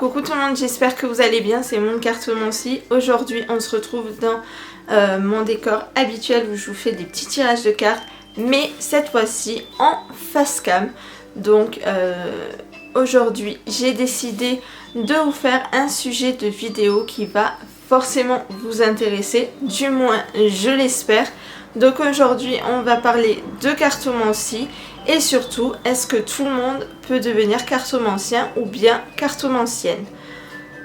Coucou tout le monde, j'espère que vous allez bien, c'est Moncartomancie. Aujourd'hui on se retrouve dans mon décor habituel où je vous fais des petits tirages de cartes, mais cette fois-ci en face cam. Donc aujourd'hui j'ai décidé de vous faire un sujet de vidéo qui va forcément vous intéresser, du moins je l'espère. Donc aujourd'hui on va parler de cartomancie et surtout est-ce que tout le monde peut devenir cartomancien ou bien cartomancienne.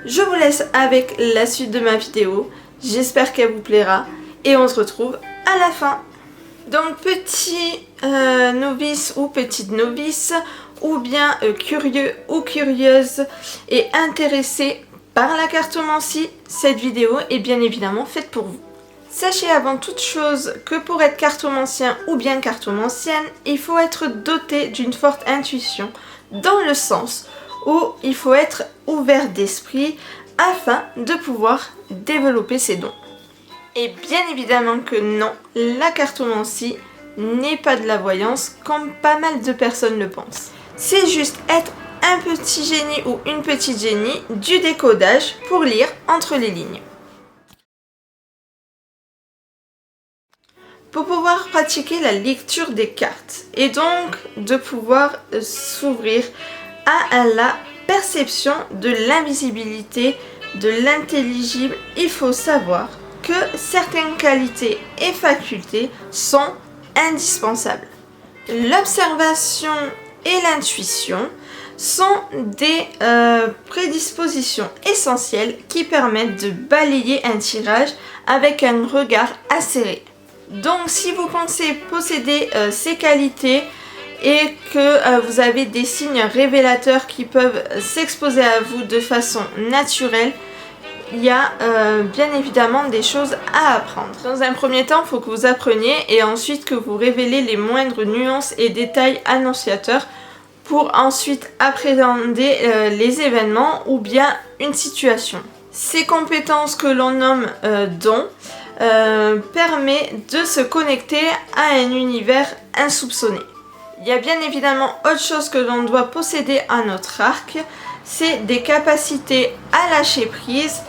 Je vous laisse avec la suite de ma vidéo, j'espère qu'elle vous plaira et on se retrouve à la fin. Donc petit novice ou petite novice ou bien curieux ou curieuse et intéressé par la cartomancie, cette vidéo est bien évidemment faite pour vous. Sachez avant toute chose que pour être cartomancien ou bien cartomancienne, il faut être doté d'une forte intuition, dans le sens où il faut être ouvert d'esprit afin de pouvoir développer ses dons. Et bien évidemment que non, la cartomancie n'est pas de la voyance comme pas mal de personnes le pensent. C'est juste être un petit génie ou une petite génie du décodage pour lire entre les lignes. Pour pouvoir pratiquer la lecture des cartes et donc de pouvoir s'ouvrir à la perception de l'invisibilité, de l'intelligible, il faut savoir que certaines qualités et facultés sont indispensables. L'observation et l'intuition sont des prédispositions essentielles qui permettent de balayer un tirage avec un regard acéré. Donc si vous pensez posséder ces qualités et que vous avez des signes révélateurs qui peuvent s'exposer à vous de façon naturelle, il y a bien évidemment des choses à apprendre. Dans un premier temps, il faut que vous appreniez et ensuite que vous révélez les moindres nuances et détails annonciateurs pour ensuite appréhender les événements ou bien une situation. Ces compétences que l'on nomme dons permet de se connecter à un univers insoupçonné. Il y a bien évidemment autre chose que l'on doit posséder à notre arc, c'est des capacités à lâcher prise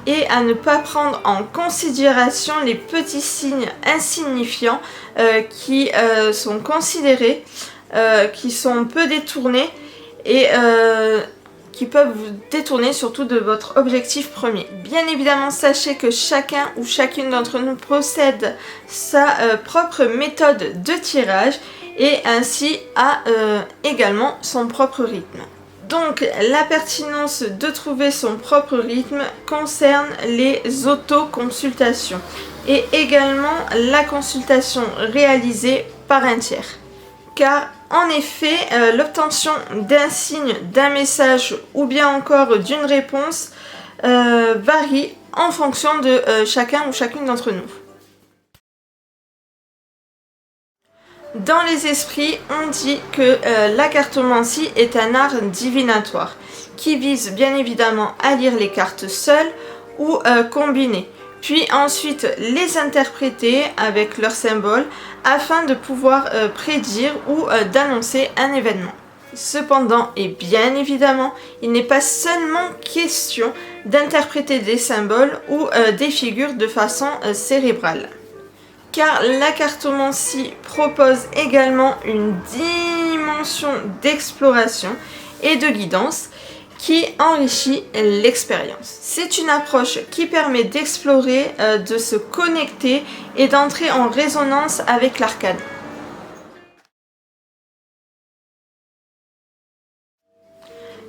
et à ne pas prendre en considération les petits signes insignifiants qui sont considérés, qui sont peu détournés et qui peuvent vous détourner surtout de votre objectif premier. Bien évidemment, sachez que chacun ou chacune d'entre nous possède sa propre méthode de tirage et ainsi a également son propre rythme. Donc la pertinence de trouver son propre rythme concerne les autoconsultations et également la consultation réalisée par un tiers. Car en effet, l'obtention d'un signe, d'un message ou bien encore d'une réponse varie en fonction de chacun ou chacune d'entre nous. Dans les esprits, on dit que la cartomancie est un art divinatoire qui vise bien évidemment à lire les cartes seules ou combinées, puis ensuite les interpréter avec leurs symboles afin de pouvoir prédire ou d'annoncer un événement. Cependant, et bien évidemment, il n'est pas seulement question d'interpréter des symboles ou des figures de façon cérébrale. Car la cartomancie propose également une dimension d'exploration et de guidance qui enrichit l'expérience. C'est une approche qui permet d'explorer, de se connecter et d'entrer en résonance avec l'arcane.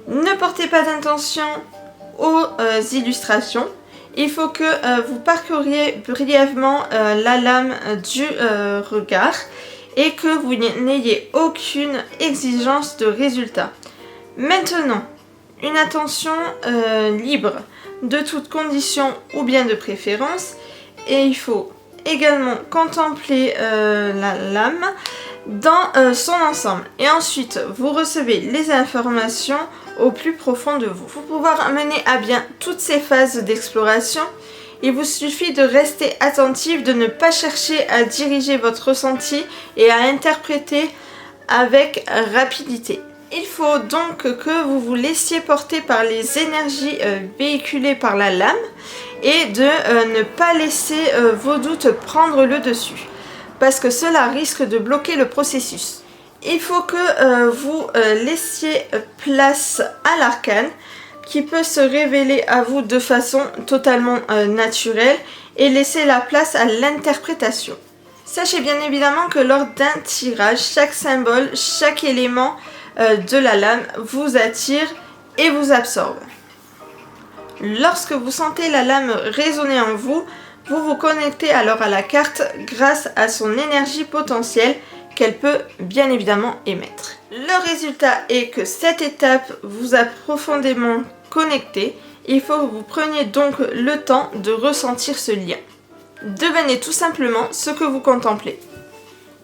Ne portez pas d'intention aux illustrations. Il faut que vous parcouriez brièvement la lame du regard et que vous n'ayez aucune exigence de résultat. Maintenant, une attention libre de toute condition ou bien de préférence et il faut également contempler la lame dans son ensemble et ensuite vous recevez les informations au plus profond de vous. Pour pouvoir mener à bien toutes ces phases d'exploration, il vous suffit de rester attentif, de ne pas chercher à diriger votre ressenti et à interpréter avec rapidité. Il faut donc que vous vous laissiez porter par les énergies véhiculées par la lame et de ne pas laisser vos doutes prendre le dessus, parce que cela risque de bloquer le processus. Il faut que vous laissiez place à l'arcane qui peut se révéler à vous de façon totalement naturelle et laisser la place à l'interprétation. Sachez bien évidemment que lors d'un tirage, chaque symbole, chaque élément de la lame vous attire et vous absorbe. Lorsque vous sentez la lame résonner en vous, vous vous connectez alors à la carte grâce à son énergie potentielle qu'elle peut bien évidemment émettre. Le résultat est que cette étape vous a profondément connecté. Il faut que vous preniez donc le temps de ressentir ce lien. Devenez tout simplement ce que vous contemplez.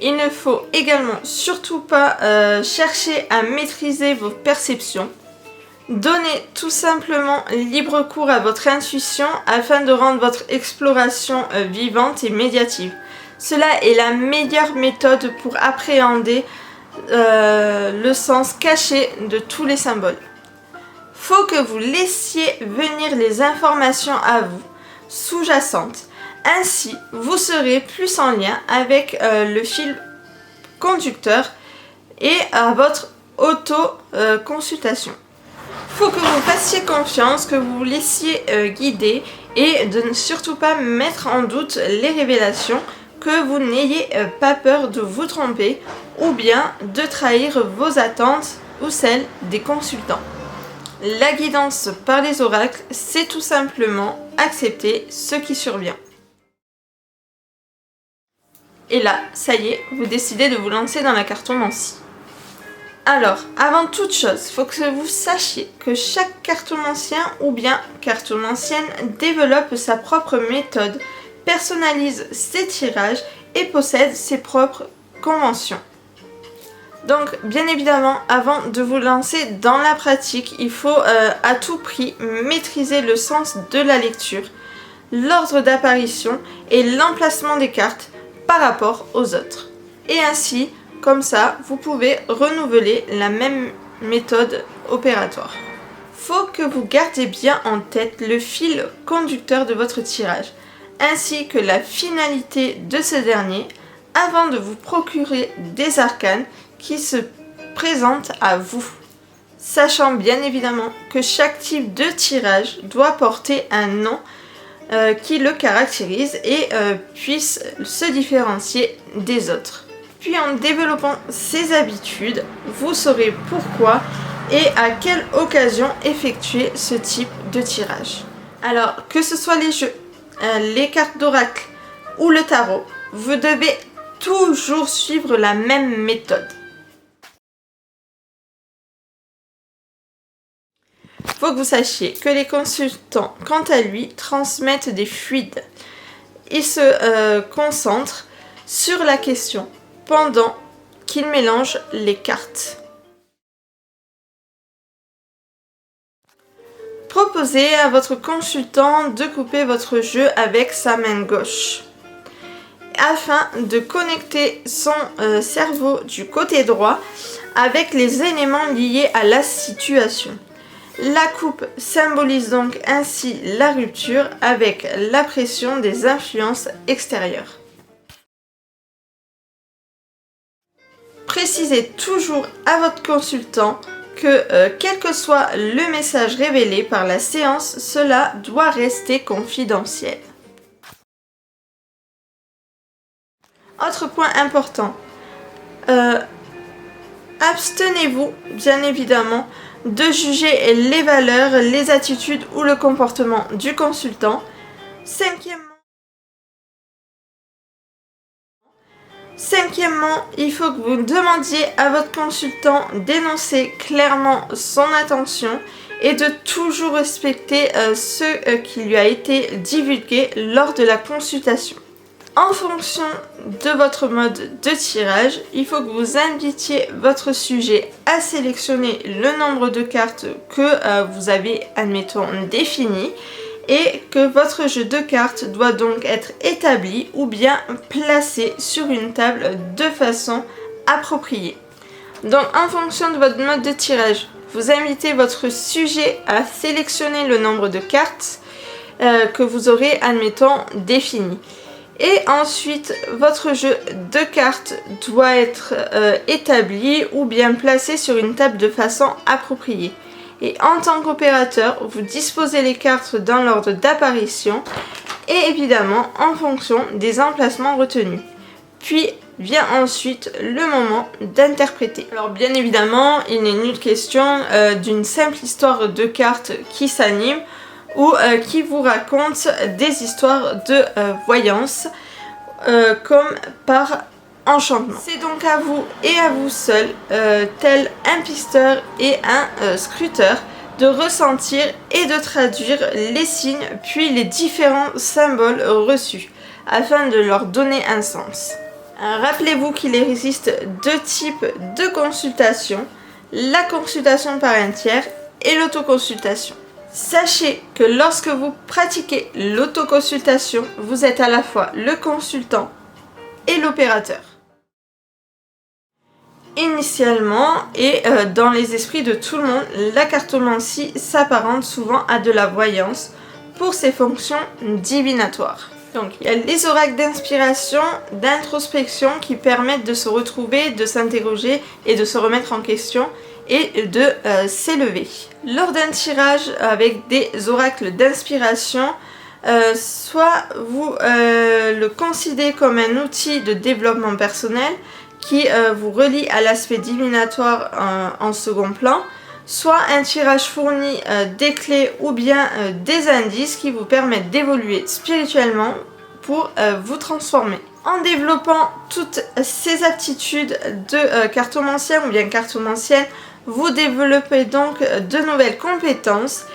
Il ne faut également surtout pas chercher à maîtriser vos perceptions. Donnez tout simplement libre cours à votre intuition afin de rendre votre exploration vivante et médiative. Cela est la meilleure méthode pour appréhender le sens caché de tous les symboles. Faut que vous laissiez venir les informations à vous, sous-jacentes. Ainsi, vous serez plus en lien avec le fil conducteur et à votre auto-consultation. Faut que vous fassiez confiance, que vous vous laissiez guider et de ne surtout pas mettre en doute les révélations, que vous n'ayez pas peur de vous tromper ou bien de trahir vos attentes ou celles des consultants. La guidance par les oracles, c'est tout simplement accepter ce qui survient. Et là, ça y est, vous décidez de vous lancer dans la cartomancie. Alors, avant toute chose, il faut que vous sachiez que chaque cartomancien ou bien cartomancienne développe sa propre méthode, personnalise ses tirages et possède ses propres conventions. Donc, bien évidemment, avant de vous lancer dans la pratique, il faut à tout prix maîtriser le sens de la lecture, l'ordre d'apparition et l'emplacement des cartes par rapport aux autres. Et ainsi, comme ça, vous pouvez renouveler la même méthode opératoire. Faut que vous gardiez bien en tête le fil conducteur de votre tirage, ainsi que la finalité de ce dernier, avant de vous procurer des arcanes qui se présentent à vous. Sachant bien évidemment que chaque type de tirage doit porter un nom qui le caractérise et puisse se différencier des autres. Puis en développant ces habitudes, vous saurez pourquoi et à quelle occasion effectuer ce type de tirage. Alors, que ce soit les jeux, les cartes d'oracle ou le tarot, vous devez toujours suivre la même méthode. Il faut que vous sachiez que les consultants, quant à lui, transmettent des fluides. Ils se concentrent sur la question pendant qu'ils mélangent les cartes. Proposez à votre consultant de couper votre jeu avec sa main gauche afin de connecter son cerveau du côté droit avec les éléments liés à la situation. La coupe symbolise donc ainsi la rupture avec la pression des influences extérieures. Précisez toujours à votre consultant que quel que soit le message révélé par la séance, cela doit rester confidentiel. Autre point important, abstenez-vous bien évidemment de juger les valeurs, les attitudes ou le comportement du consultant. Cinquièmement, il faut que vous demandiez à votre consultant d'énoncer clairement son intention et de toujours respecter ce qui lui a été divulgué lors de la consultation. En fonction de votre mode de tirage, il faut que vous invitiez votre sujet à sélectionner le nombre de cartes que vous avez, admettons, défini et que votre jeu de cartes doit donc être établi ou bien placé sur une table de façon appropriée. Donc en fonction de votre mode de tirage, vous invitez votre sujet à sélectionner le nombre de cartes que vous aurez, admettons, défini. Et ensuite, votre jeu de cartes doit être établi ou bien placé sur une table de façon appropriée. Et en tant qu'opérateur, vous disposez les cartes dans l'ordre d'apparition et évidemment en fonction des emplacements retenus. Puis vient ensuite le moment d'interpréter. Alors bien évidemment, il n'est nulle question d'une simple histoire de cartes qui s'anime ou qui vous raconte des histoires de voyance comme par enchantement. C'est donc à vous et à vous seul, tel un pisteur et un scruteur, de ressentir et de traduire les signes puis les différents symboles reçus afin de leur donner un sens. Rappelez-vous qu'il existe deux types de consultation, la consultation par un tiers et l'autoconsultation. Sachez que lorsque vous pratiquez l'autoconsultation, vous êtes à la fois le consultant et l'opérateur. Initialement, et dans les esprits de tout le monde, la cartomancie s'apparente souvent à de la voyance pour ses fonctions divinatoires. Donc il y a les oracles d'inspiration, d'introspection qui permettent de se retrouver, de s'interroger et de se remettre en question et de s'élever. Lors d'un tirage avec des oracles d'inspiration, soit vous le considérez comme un outil de développement personnel qui vous relie à l'aspect divinatoire en second plan, soit un tirage fournit des clés ou bien des indices qui vous permettent d'évoluer spirituellement pour vous transformer. En développant toutes ces aptitudes de cartomancien ou bien cartomancienne, vous développez donc de nouvelles compétences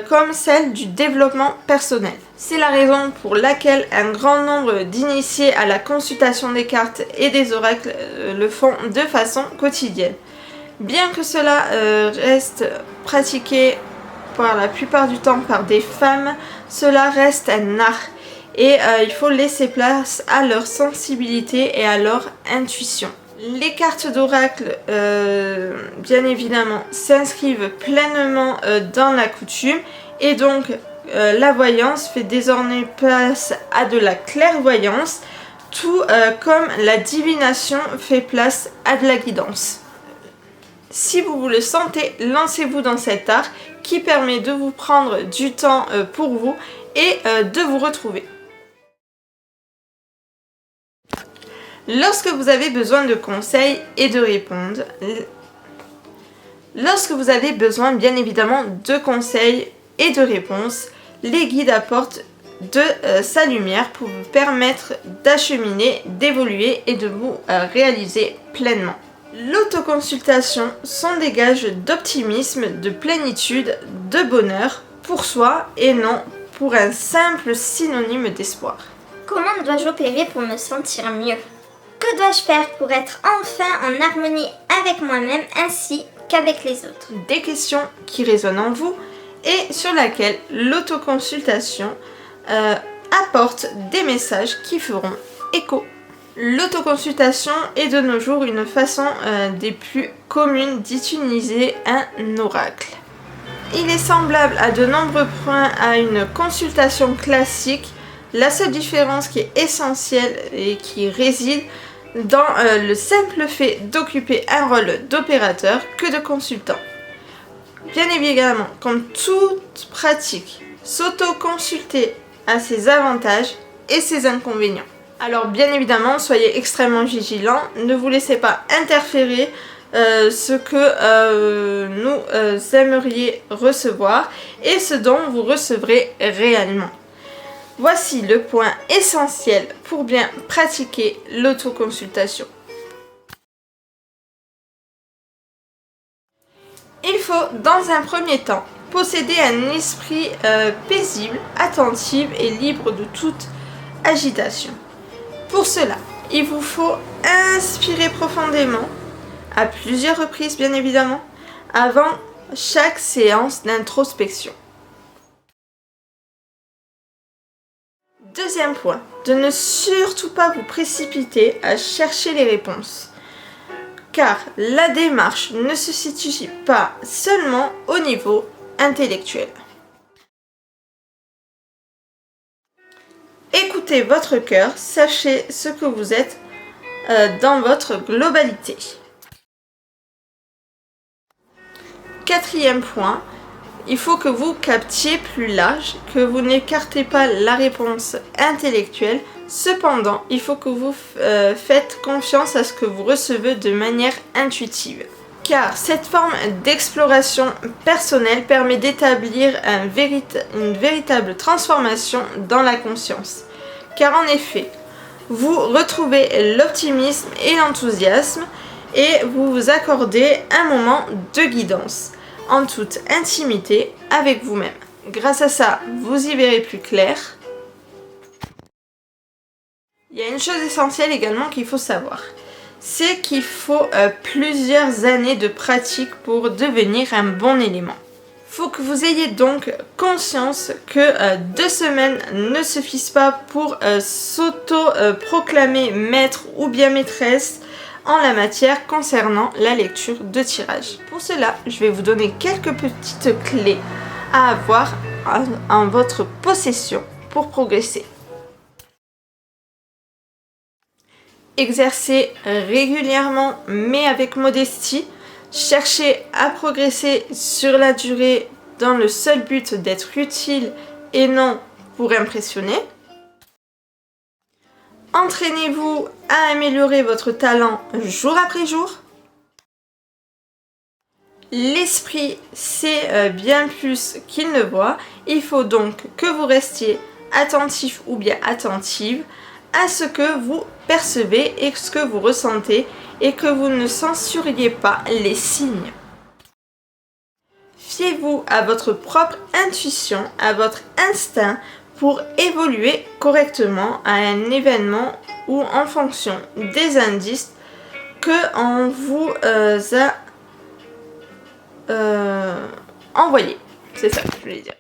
comme celle du développement personnel. C'est la raison pour laquelle un grand nombre d'initiés à la consultation des cartes et des oracles le font de façon quotidienne. Bien que cela reste pratiqué pour la plupart du temps par des femmes, cela reste un art et il faut laisser place à leur sensibilité et à leur intuition. Les cartes d'oracle, bien évidemment, s'inscrivent pleinement dans la coutume et donc la voyance fait désormais place à de la clairvoyance, tout comme la divination fait place à de la guidance. Si vous le sentez, lancez-vous dans cet art qui permet de vous prendre du temps pour vous et de vous retrouver. Lorsque vous avez besoin de conseils et de répondre, lorsque vous avez besoin bien évidemment de conseils et de réponses, les guides apportent de sa lumière pour vous permettre d'acheminer, d'évoluer et de vous réaliser pleinement. L'autoconsultation sont des gages d'optimisme, de plénitude, de bonheur pour soi et non pour un simple synonyme d'espoir. Comment dois-je opérer pour me sentir mieux ? Que dois-je faire pour être enfin en harmonie avec moi-même ainsi qu'avec les autres ? Des questions qui résonnent en vous et sur laquelle l'autoconsultation apporte des messages qui feront écho. L'autoconsultation est de nos jours une façon des plus communes d'utiliser un oracle. Il est semblable à de nombreux points à une consultation classique. La seule différence qui est essentielle et qui réside dans le simple fait d'occuper un rôle d'opérateur que de consultant. Bien évidemment, comme toute pratique, s'auto-consulter a ses avantages et ses inconvénients. Alors bien évidemment, soyez extrêmement vigilants, ne vous laissez pas interférer ce que nous aimeriez recevoir et ce dont vous recevrez réellement. Voici le point essentiel pour bien pratiquer l'autoconsultation. Il faut, dans un premier temps, posséder un esprit paisible, attentif et libre de toute agitation. Pour cela, il vous faut inspirer profondément, à plusieurs reprises bien évidemment, avant chaque séance d'introspection. Deuxième point, de ne surtout pas vous précipiter à chercher les réponses. car la démarche ne se situe pas seulement au niveau intellectuel. Écoutez votre cœur, sachez ce que vous êtes dans votre globalité. Quatrième point, il faut que vous captiez plus large, que vous n'écartez pas la réponse intellectuelle. Cependant, il faut que vous faites confiance à ce que vous recevez de manière intuitive. Car cette forme d'exploration personnelle permet d'établir une véritable transformation dans la conscience. Car en effet, vous retrouvez l'optimisme et l'enthousiasme et vous vous accordez un moment de guidance en toute intimité avec vous-même. Grâce à ça, vous y verrez plus clair. Il y a une chose essentielle également qu'il faut savoir, c'est qu'il faut plusieurs années de pratique pour devenir un bon élément. Il faut que vous ayez donc conscience que 2 semaines ne suffisent pas pour s'auto-proclamer maître ou bien maîtresse en la matière concernant la lecture de tirage. Pour cela, je vais vous donner quelques petites clés à avoir en votre possession pour progresser. Exercez régulièrement mais avec modestie. Cherchez à progresser sur la durée dans le seul but d'être utile et non pour impressionner. Entraînez-vous à améliorer votre talent jour après jour. L'esprit sait bien plus qu'il ne voit. Il faut donc que vous restiez attentif ou bien attentive à ce que vous percevez et ce que vous ressentez et que vous ne censuriez pas les signes. Fiez-vous à votre propre intuition, à votre instinct pour évoluer correctement à un événement ou en fonction des indices qu'on vous a envoyés. C'est ça que je voulais dire.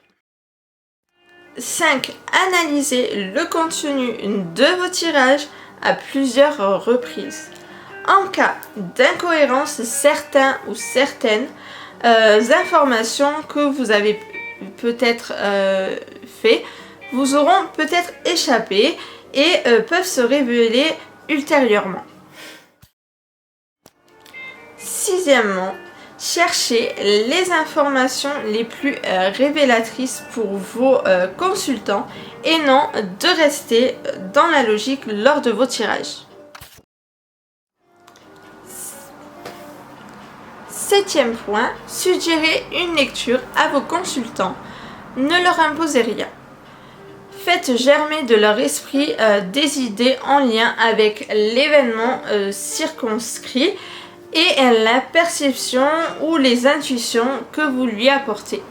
5. Analysez le contenu de vos tirages à plusieurs reprises. En cas d'incohérence, certains ou certaines informations que vous avez peut-être fait vous auront peut-être échappé et peuvent se révéler ultérieurement. 6. Cherchez les informations les plus révélatrices pour vos consultants et non de rester dans la logique lors de vos tirages. 7. Point, suggérez une lecture à vos consultants. Ne leur imposez rien. Faites germer de leur esprit des idées en lien avec l'événement circonscrit et la perception ou les intuitions que vous lui apportez.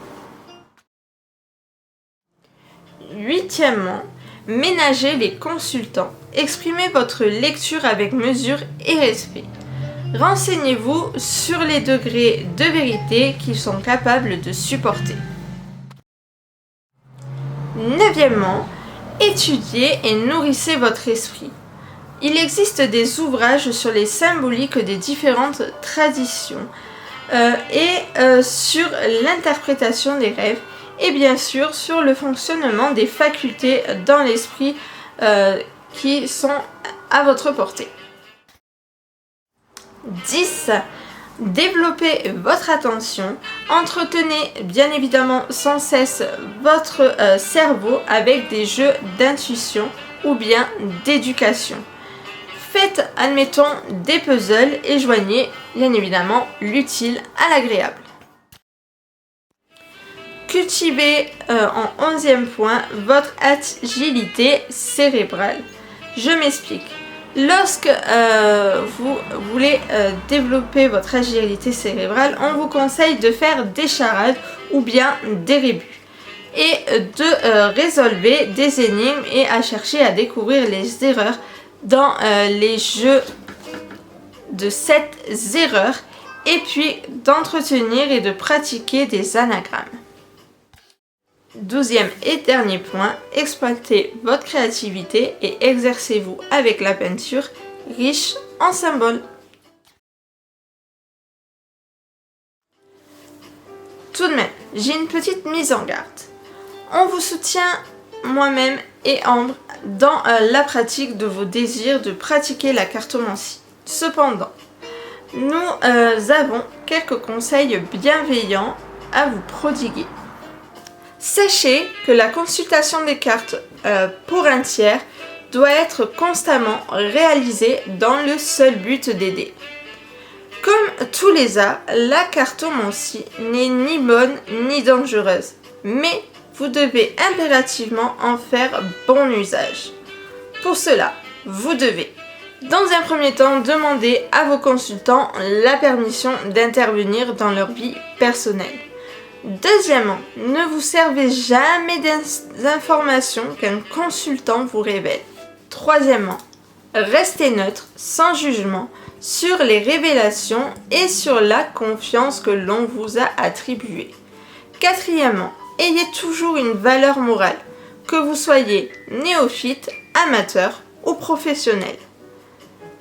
8. Ménagez les consultants. Exprimez votre lecture avec mesure et respect. Renseignez-vous sur les degrés de vérité qu'ils sont capables de supporter. 9. Étudiez et nourrissez votre esprit. Il existe des ouvrages sur les symboliques des différentes traditions et sur l'interprétation des rêves et bien sûr sur le fonctionnement des facultés dans l'esprit qui sont à votre portée. 10. Développez votre attention. Entretenez bien évidemment sans cesse votre cerveau avec des jeux d'intuition ou bien d'éducation. Faites, admettons, des puzzles et joignez bien évidemment l'utile à l'agréable. Cultivez en 11e point votre agilité cérébrale. Je m'explique. Lorsque vous voulez développer votre agilité cérébrale, on vous conseille de faire des charades ou bien des rébus et de résolver des énigmes et à chercher à découvrir les erreurs dans les jeux de 7 erreurs et puis d'entretenir et de pratiquer des anagrammes. 12e et dernier point, exploitez votre créativité et exercez-vous avec la peinture riche en symboles. Tout de même, j'ai une petite mise en garde. On vous soutient, moi-même et Ambre, dans la pratique de vos désirs de pratiquer la cartomancie. Cependant, nous avons quelques conseils bienveillants à vous prodiguer. Sachez que la consultation des cartes pour un tiers doit être constamment réalisée dans le seul but d'aider. Comme tous les arts, la cartomancie n'est ni bonne ni dangereuse, mais vous devez impérativement en faire bon usage. Pour cela, vous devez, dans un premier temps, demander à vos consultants la permission d'intervenir dans leur vie personnelle. Deuxièmement, ne vous servez jamais des informations qu'un consultant vous révèle. Troisièmement, restez neutre, sans jugement, sur les révélations et sur la confiance que l'on vous a attribuée. Quatrièmement, ayez toujours une valeur morale, que vous soyez néophyte, amateur ou professionnel.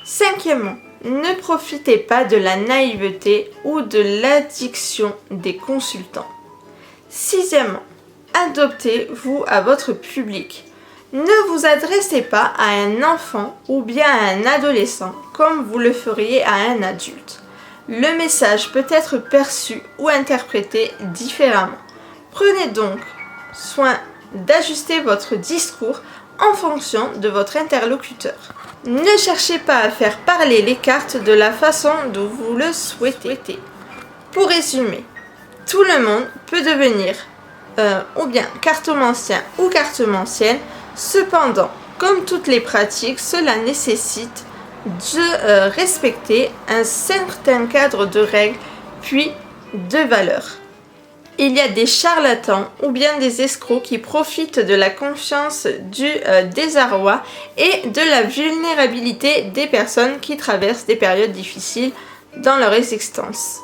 Cinquièmement, ne profitez pas de la naïveté ou de l'addiction des consultants. Sixièmement, adaptez-vous à votre public. Ne vous adressez pas à un enfant ou bien à un adolescent comme vous le feriez à un adulte. Le message peut être perçu ou interprété différemment. Prenez donc soin d'ajuster votre discours en fonction de votre interlocuteur. Ne cherchez pas à faire parler les cartes de la façon dont vous le souhaitez. Pour résumer, tout le monde peut devenir ou bien cartomancien ou cartomancienne. Cependant, comme toutes les pratiques, cela nécessite de respecter un certain cadre de règles puis de valeurs. Il y a des charlatans ou bien des escrocs qui profitent de la confiance, du désarroi et de la vulnérabilité des personnes qui traversent des périodes difficiles dans leur existence.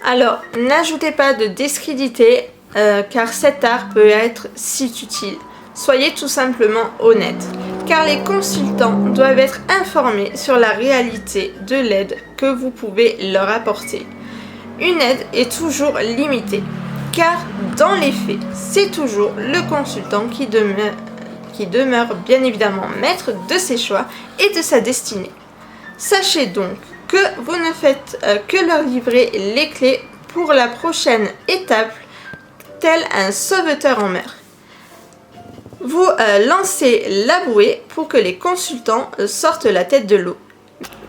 Alors, n'ajoutez pas de discrédité car cet art peut être si utile. Soyez tout simplement honnête, car les consultants doivent être informés sur la réalité de l'aide que vous pouvez leur apporter. Une aide est toujours limitée, car dans les faits, c'est toujours le consultant qui demeure bien évidemment maître de ses choix et de sa destinée. Sachez donc que vous ne faites que leur livrer les clés pour la prochaine étape, tel un sauveteur en mer. Vous lancez la bouée pour que les consultants sortent la tête de l'eau.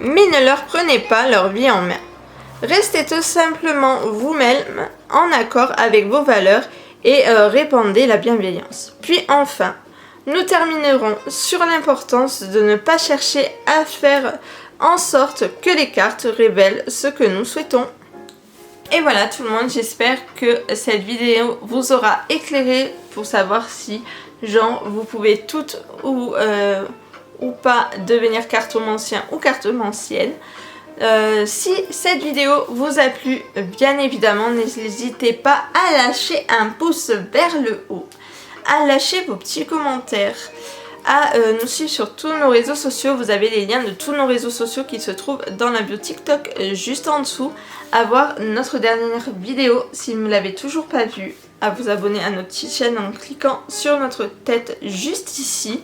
Mais ne leur prenez pas leur vie en main. Restez tout simplement vous-même en accord avec vos valeurs et répandez la bienveillance. Puis enfin, nous terminerons sur l'importance de ne pas chercher à faire en sorte que les cartes révèlent ce que nous souhaitons. Et voilà tout le monde, j'espère que cette vidéo vous aura éclairé pour savoir si vous pouvez toutes ou pas devenir cartomancien ou cartomancienne. Si cette vidéo vous a plu, bien évidemment, n'hésitez pas à lâcher un pouce vers le haut, à lâcher vos petits commentaires, à nous suivre sur tous nos réseaux sociaux. Vous avez les liens de tous nos réseaux sociaux qui se trouvent dans la bio TikTok juste en dessous, à voir notre dernière vidéo si vous ne l'avez toujours pas vue, à vous abonner à notre petite chaîne en cliquant sur notre tête juste ici.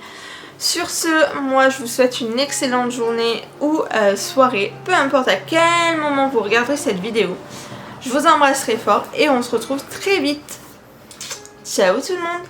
Sur ce, moi je vous souhaite une excellente journée ou soirée, peu importe à quel moment vous regarderez cette vidéo. Je vous embrasse très fort et on se retrouve très vite. Ciao tout le monde!